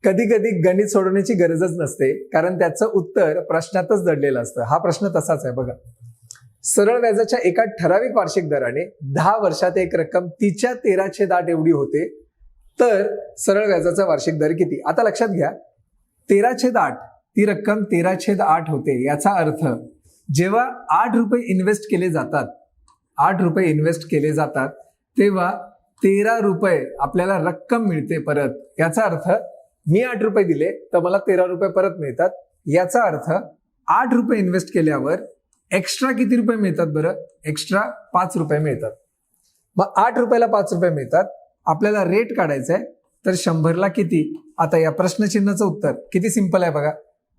कधी कधी गणित सोडवण्याची गरजच नसते, कारण त्याचं उत्तर प्रश्नातच दडलेलं असतं. हा प्रश्न तसाच आहे बघा. सरळ व्याजाच्या एका ठराविक वार्षिक दराने 10 वर्षात एक रक्कम तिच्या 13/8 एवढी होते, तर सरळ व्याजाचा वार्षिक दर किती? आता लक्षात घ्या, 13/8 ती रक्कम 13/8 होते. याचा अर्थ जेव्हा 8 रुपये इन्व्हेस्ट केले जातात, 8 रुपये इन्व्हेस्ट केले जातात, तेव्हा 13 रुपये आपल्याला रक्कम मिळते परत. याचा अर्थ मी 8 रुपये दिले तर मला 13 रुपये परत मिळतात. याचा अर्थ 8 रुपये इन्व्हेस्ट केल्यावर एक्स्ट्रा किती रुपये मिळतात बरं? एक्स्ट्रा 5 रुपये मिळतात. मग 8 रुपयाला 5 रुपये मिळतात. आपल्याला रेट काढायचा आहे, तर 100ला किती? आता या प्रश्नचिन्हाचं उत्तर किती सिंपल आहे बघा.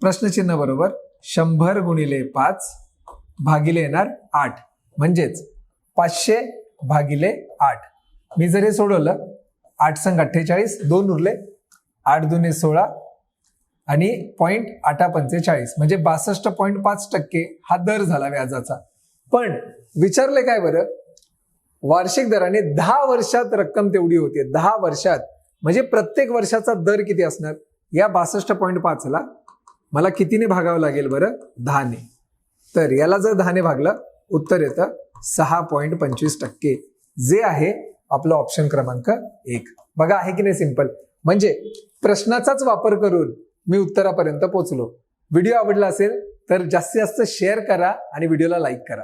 प्रश्नचिन्ह बरोबर 100 गुणिले 5 भागिले येणार 8, म्हणजेच 500 भागिले 8. मी जर हे सोडवलं, 8 संग 48, 2 उरले, 8 दुने 16 आणि 0.845 म्हणजे 62.5% हा दर झाला व्याजाचा. पण विचारले काय बरं? वार्षिक दराने 10 वर्षात रक्कम तेवढी होती. 10 वर्षात म्हणजे प्रत्येक वर्षाचा दर किती असणार? या 62.5 ला मला कितीने भागावं लागेल बरं? 10 ने. तर याला जर 10 ने भागलं, उत्तर येतं 6.25%, जे आहे आपलं ऑप्शन क्रमांक 1. बघा, आहे की नाही सिंपल? म्हणजे प्रश्नाचाच वापर करून मी उत्तरापर्यंत पोहोचलो. व्हिडिओ आवडला असेल तर जास्तीत जास्त शेअर करा आणि व्हिडिओला लाईक करा.